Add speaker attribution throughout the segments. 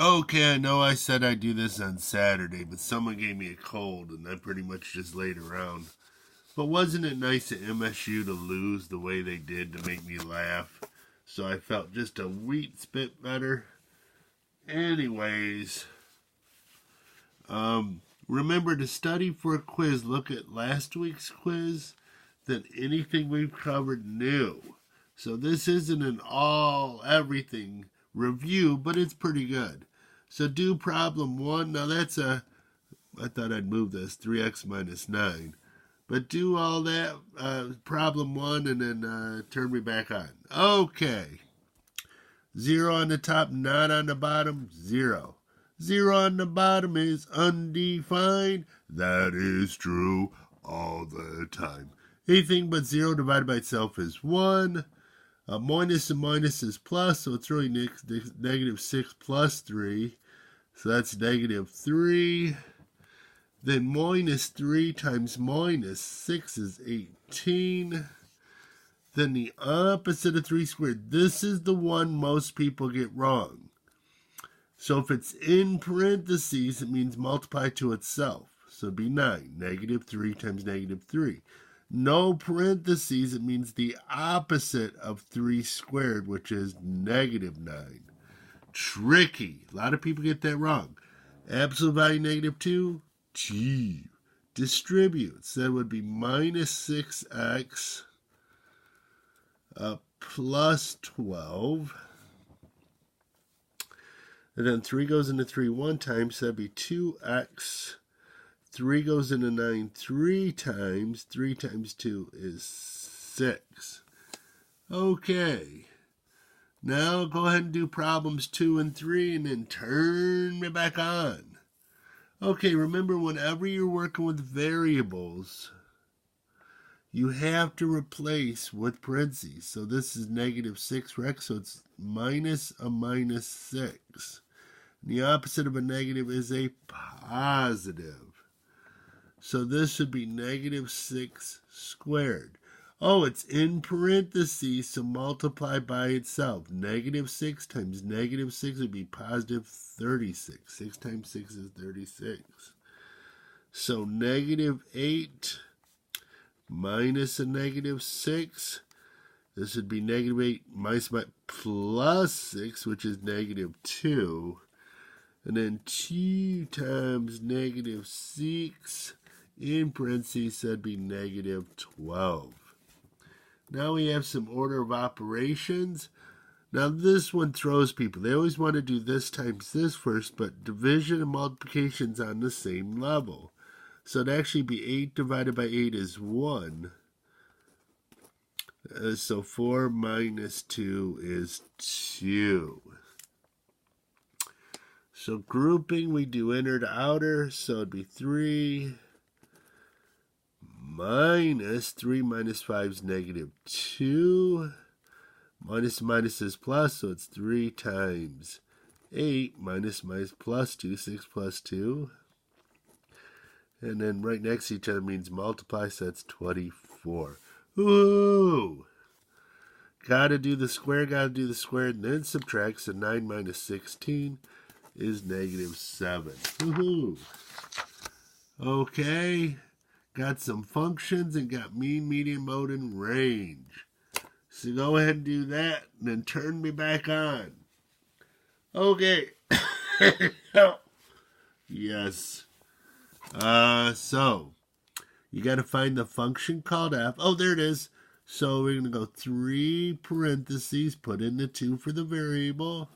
Speaker 1: Okay, I know I said I'd do this on Saturday, but someone gave me a cold and I pretty much just laid around. But wasn't it nice of MSU to lose the way they did to make me laugh? So I felt just a wee bit better. Anyways, remember to study for a quiz. Look at last week's quiz. Then anything we've covered new. So this isn't an everything review, but it's pretty good. So do problem 1. Now I thought I'd move this, 3x minus 9. But do all that, problem 1, and then turn me back on. Okay. 0 on the top, not on the bottom, 0. 0 on the bottom is undefined. That is true all the time. Anything but 0 divided by itself is 1. Minus and minus is plus, so it's really negative 6 plus 3. So that's negative 3. Then minus 3 times minus 6 is 18. Then the opposite of 3 squared. This is the one most people get wrong. So if it's in parentheses, it means multiply to itself. So it'd be 9. Negative 3 times negative 3. No parentheses, it means the opposite of 3 squared, which is negative 9. Tricky. A lot of people get that wrong. Absolute value negative 2. Distributes. That would be minus 6x plus 12. And then 3 goes into 3 one time, so that'd be 2x. 3 goes into 9 3 times. 3 times 2 is 6. Okay. Now go ahead and do problems 2 and 3 and then turn me back on. Okay, remember whenever you're working with variables, you have to replace with parentheses. So this is negative 6 for x, so it's minus a minus 6. The opposite of a negative is a positive. So this would be negative 6 squared. Oh, it's in parentheses, so multiply by itself. Negative 6 times negative 6 would be positive 36. 6 times 6 is 36. So negative 8 minus a negative 6. This would be negative 8 minus plus 6, which is negative 2. And then 2 times negative 6 in parentheses, that'd be negative 12. Now we have some order of operations. Now this one throws people. They always want to do this times this first, but division and multiplication's on the same level. So it'd actually be 8 divided by 8 is 1. So 4 minus 2 is 2. So grouping, we do inner to outer, so it'd be 3 minus 3 minus 5 is negative 2. Minus is plus, so it's 3 times 8 minus plus 2, 6 plus 2. And then right next to each other means multiply, so that's 24. Ooh! Gotta do the square, and then subtract, so 9 minus 16 is negative 7. Woohoo! Okay, got some functions and got mean, median, mode, and range. So go ahead and do that, and then turn me back on. Okay. Yes. So you got to find the function called f. Oh, there it is. So we're going to go 3 parentheses, put in the 2 for the variable,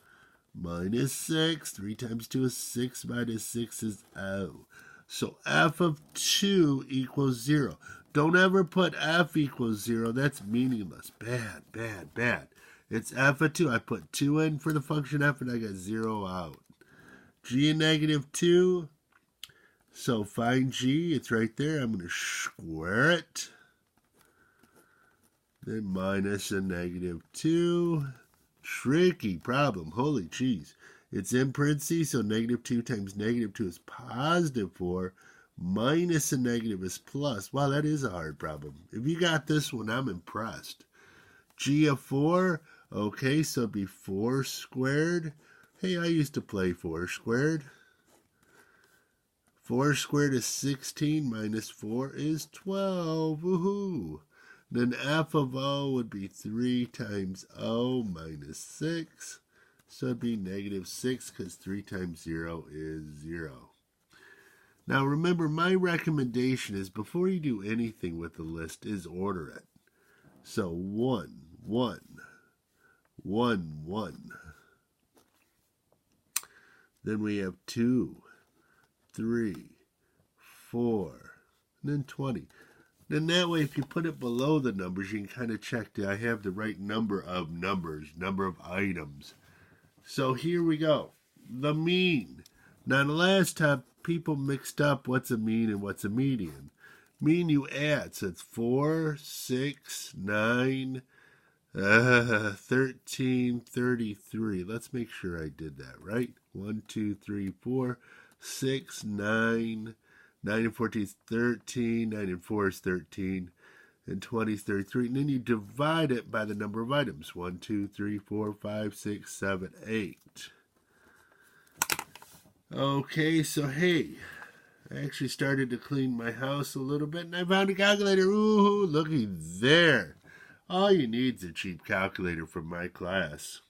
Speaker 1: minus 6. 3 times 2 is 6, minus 6 is O. So f of 2 equals 0. Don't ever put f equals 0. That's meaningless. Bad, bad, bad. It's f of 2. I put 2 in for the function f, and I got 0 out. G of negative 2. So find G. It's right there. I'm going to square it. Then minus a negative 2. Tricky problem. Holy cheese. It's in parentheses, so negative 2 times negative 2 is positive 4. Minus a negative is plus. Wow, that is a hard problem. If you got this one, I'm impressed. G of 4. Okay, so it'd be 4 squared. Hey, I used to play 4 squared. 4 squared is 16 minus 4 is 12. Woohoo! Then f of o would be 3 times o minus 6. So it'd be negative 6 because 3 times 0 is 0. Now remember, my recommendation is before you do anything with the list is order it. So 1, 1, 1, 1. Then we have 2, 3, 4, and then 20. Then that way, if you put it below the numbers, you can kind of check that I have the right number of numbers, number of items. So here we go. The mean. Now, the last time, people mixed up what's a mean and what's a median. Mean you add, so it's 4, 6, 9, 13, 33. Let's make sure I did that right. 1, 2, 3, 4, 6, 9, 9 and 14 is 13, 9 and 4 is 13, and 20 is 33. And then you divide it by the number of items. 1, 2, 3, 4, 5, 6, 7, 8. Okay, so hey, I actually started to clean my house a little bit, and I found a calculator. Ooh, looky there. All you need is a cheap calculator from my class.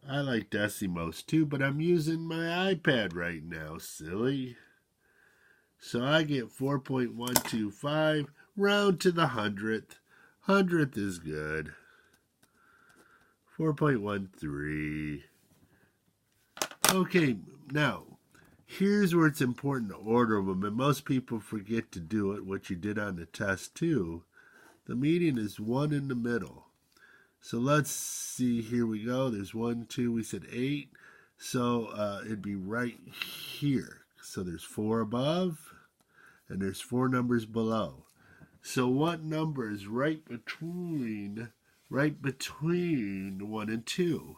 Speaker 1: I like Decimos too, but I'm using my iPad right now, silly. So I get 4.125, round to the 100th. 100th is good. 4.13. Okay, now, here's where it's important to order them, and most people forget to do it, what you did on the test too. The median is 1 in the middle. So let's see, here we go. There's 1, 2, we said 8. So it'd be right here. So there's 4 above, and there's 4 numbers below. So what number is right between 1 and 2?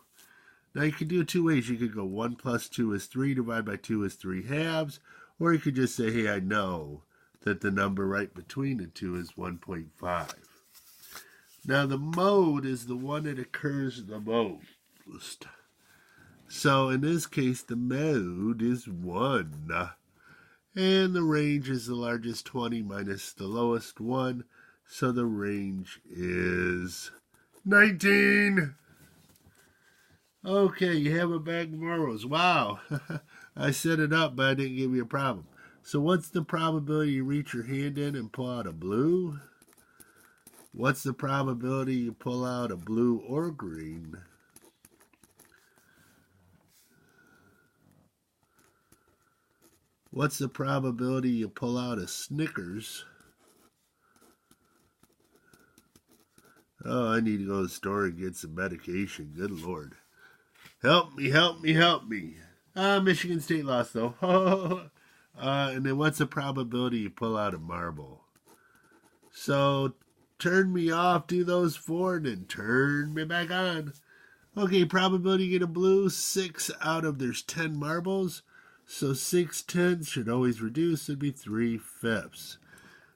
Speaker 1: Now you could do it 2 ways. You could go 1 plus 2 is 3, divide by 2 is 3 halves. Or you could just say, hey, I know that the number right between the 2 is 1.5. Now, the mode is the one that occurs the most. So, in this case, the mode is 1. And the range is the largest 20 minus the lowest 1. So, the range is 19. Okay, you have a bag of marbles. Wow. I set it up, but I didn't give you a problem. So, what's the probability you reach your hand in and pull out a blue? What's the probability you pull out a blue or green? What's the probability you pull out a Snickers? Oh, I need to go to the store and get some medication. Good Lord. Help me, help me, help me. Michigan State lost, though. And then what's the probability you pull out a marble? So, turn me off, do those 4, and then turn me back on. Okay, probability you get a blue, 6 out of there's 10 marbles. So 6/10 should always reduce, it'd be 3/5.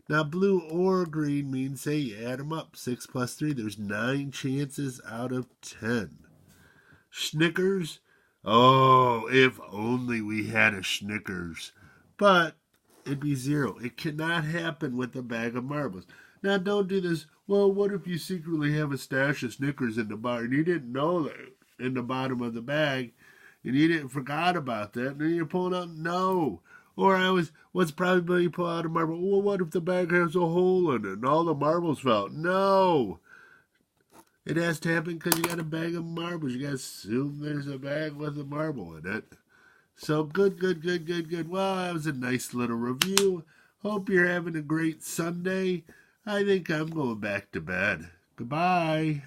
Speaker 1: Now blue or green means, hey, you add them up. 6 plus 3, there's 9 chances out of 10. Snickers? Oh, if only we had a Snickers. But it'd be 0. It cannot happen with a bag of marbles. Now, don't do this. Well, what if you secretly have a stash of Snickers in the bar and you didn't know that in the bottom of the bag and you didn't forgot about that and then you're pulling out? No. Or what's the probability you pull out a marble? Well, what if the bag has a hole in it and all the marbles fell out? No. It has to happen because you got a bag of marbles. You got to assume there's a bag with a marble in it. So good. Well, that was a nice little review. Hope you're having a great Sunday. I think I'm going back to bed. Goodbye.